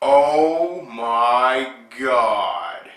Oh my God.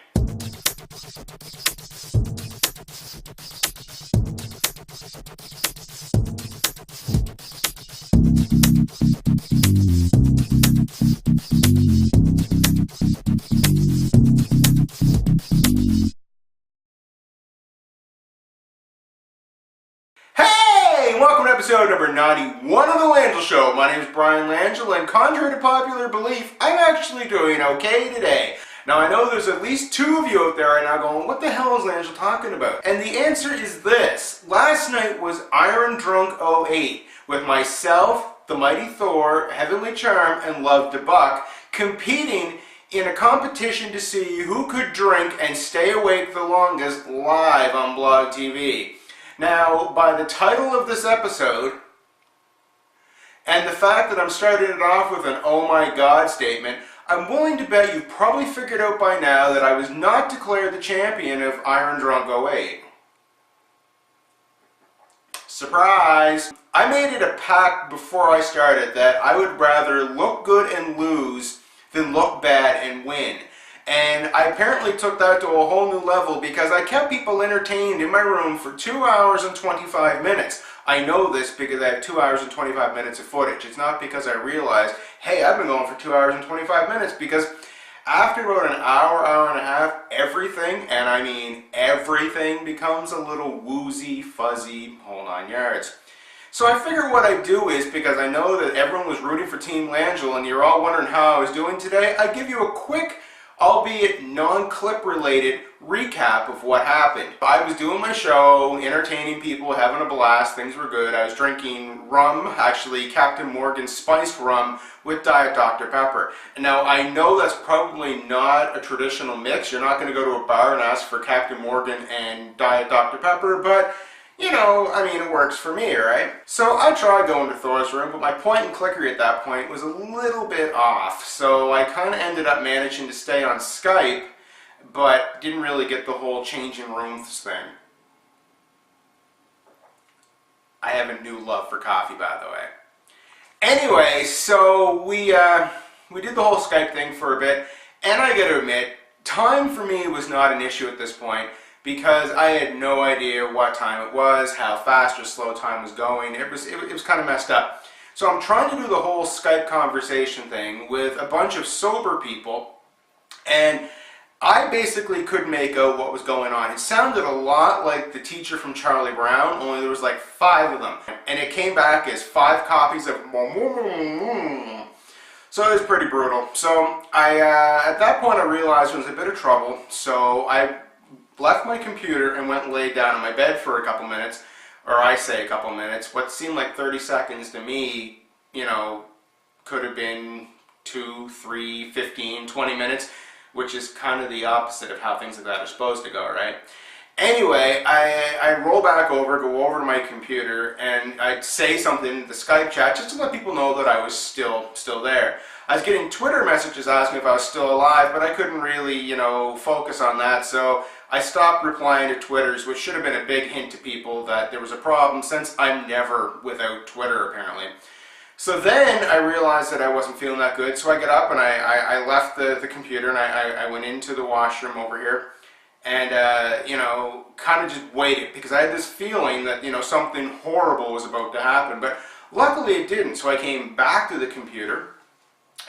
Hey! Welcome to episode number 91 of the Langille Show. My name is Brian Langille, and contrary to popular belief, I'm actually doing okay today. Now, I know there's at least two of you out there right now going, what the hell is Langille talking about? And the answer is this. Last night was IronDrunk 08 with myself, the Mighty Thor, Heavenly Charm, and Love to Buck competing in a competition to see who could drink and stay awake the longest live on Blog TV. Now, by the title of this episode, and the fact that I'm starting it off with an oh my God statement, I'm willing to bet you've probably figured out by now that I was not declared the champion of IronDrunk 08. Surprise! I made it a pact before I started that I would rather look good and lose than look bad and win. And I apparently took that to a whole new level because I kept people entertained in my room for 2 hours and 25 minutes. I know this because I have 2 hours and 25 minutes of footage. It's not because I realized, hey, I've been going for 2 hours and 25 minutes, because after about an hour, hour and a half, everything, and I mean everything, becomes a little woozy, fuzzy, whole 9 yards. So I figured what I'd do is, because I know that everyone was rooting for Team Langille and you're all wondering how I was doing today, I'd give you a quick, albeit non-clip related, recap of what happened. I was doing my show, entertaining people, having a blast, things were good. I was drinking rum, actually Captain Morgan spiced rum with Diet Dr. Pepper. Now, I know that's probably not a traditional mix. You're not going to go to a bar and ask for Captain Morgan and Diet Dr. Pepper, but you know, I mean, it works for me, right? So I tried going to Thor's room, but my point and clickery at that point was a little bit off. So I kind of ended up managing to stay on Skype, but didn't really get the whole changing rooms thing. I have a new love for coffee, by the way. Anyway, so we did the whole Skype thing for a bit, and I got to admit, time for me was not an issue at this point, because I had no idea what time it was, how fast or slow time was going. It was kind of messed up. So I'm trying to do the whole Skype conversation thing with a bunch of sober people, and I basically couldn't make out what was going on. It sounded a lot like the teacher from Charlie Brown, only there was like 5 of them. And it came back as 5 copies of so it was pretty brutal. So at that point I realized there was a bit of trouble, so I left my computer and went and laid down in my bed for a couple minutes, or I say a couple minutes. What seemed like 30 seconds to me, you know, could have been 2, 3, 15, 20 minutes, which is kind of the opposite of how things like that are supposed to go, right? Anyway, I roll back over, go over to my computer, and I'd say something in the Skype chat just to let people know that I was still there. I was getting Twitter messages asking if I was still alive, but I couldn't really, you know, focus on that, so I stopped replying to Twitters, which should have been a big hint to people that there was a problem, since I'm never without Twitter, apparently. So then I realized that I wasn't feeling that good, so I got up and I left the computer and I went into the washroom over here and, you know, kind of just waited, because I had this feeling that, you know, something horrible was about to happen, but luckily it didn't. So I came back to the computer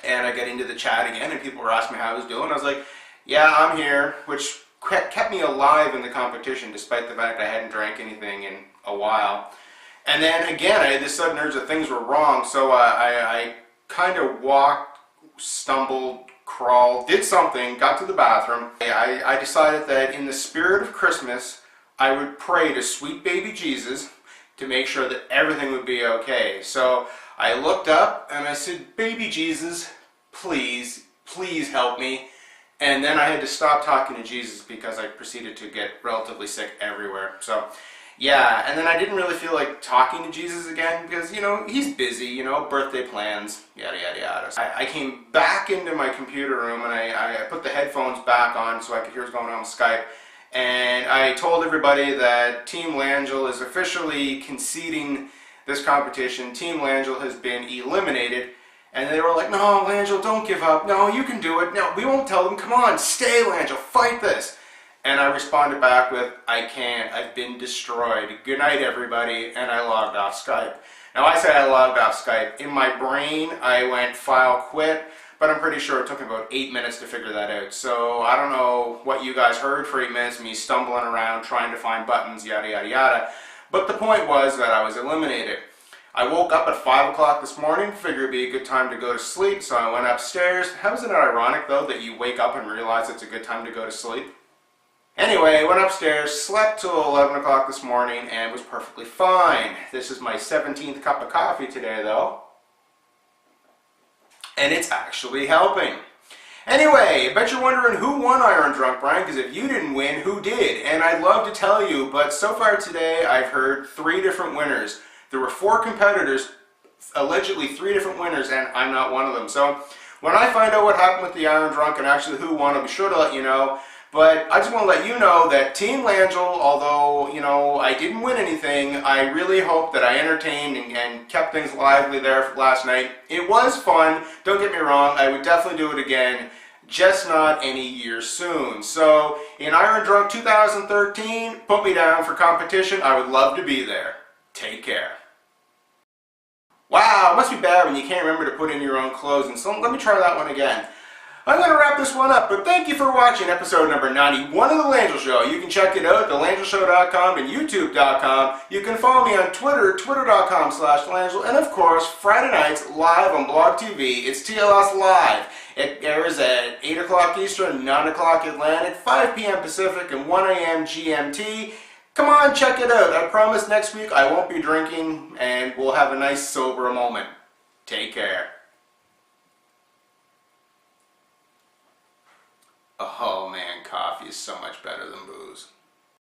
and I got into the chat again, and people were asking me how I was doing. I was like, yeah, I'm here, which kept me alive in the competition, despite the fact I hadn't drank anything in a while. And then again, I had this sudden urge that things were wrong, so I kind of walked, stumbled, crawled, did something, got to the bathroom. I decided that in the spirit of Christmas, I would pray to sweet baby Jesus to make sure that everything would be okay. So I looked up and I said, baby Jesus, please, please help me. And then I had to stop talking to Jesus because I proceeded to get relatively sick everywhere. So yeah, and then I didn't really feel like talking to Jesus again because, you know, he's busy, you know, birthday plans, yada yada yada. So I came back into my computer room and I put the headphones back on so I could hear what's going on with Skype. And I told everybody that Team Langille is officially conceding this competition. Team Langille has been eliminated. And they were like, no, Langille, don't give up. No, you can do it. No, we won't tell them. Come on, stay, Langille, fight this. And I responded back with, I can't. I've been destroyed. Good night, everybody. And I logged off Skype. Now, I say I logged off Skype. In my brain, I went file quit, but I'm pretty sure it took about 8 minutes to figure that out. So I don't know what you guys heard for 8 minutes, me stumbling around trying to find buttons, yada, yada, yada. But the point was that I was eliminated. I woke up at 5 o'clock this morning, figured it'd be a good time to go to sleep, so I went upstairs. How isn't it ironic, though, that you wake up and realize it's a good time to go to sleep? Anyway, went upstairs, slept till 11 o'clock this morning, and was perfectly fine. This is my 17th cup of coffee today, though. And it's actually helping. Anyway, I bet you're wondering who won IronDrunk, Brian, because if you didn't win, who did? And I'd love to tell you, but so far today, I've heard 3 different winners. There were 4 competitors, allegedly 3 different winners, and I'm not one of them. So when I find out what happened with the IronDrunk and actually who won, I'll be sure to let you know. But I just want to let you know that Team Langille, although, you know, I didn't win anything, I really hope that I entertained and kept things lively there last night. It was fun, don't get me wrong, I would definitely do it again, just not any year soon. So in IronDrunk 2013, put me down for competition, I would love to be there. Take care. Wow, it must be bad when you can't remember to put in your own clothes, and so let me try that one again. I'm going to wrap this one up, but thank you for watching episode number 91 of The Langille Show. You can check it out at thelangilleshow.com and youtube.com. You can follow me on Twitter, twitter.com/Langille, and of course, Friday nights live on Blog TV. It's TLS Live. It airs at 8 o'clock Eastern, 9 o'clock Atlantic, 5 p.m. Pacific, and 1 a.m. GMT. Come on, check it out. I promise next week I won't be drinking, and we'll have a nice sober moment. Take care. Oh man, coffee is so much better than booze.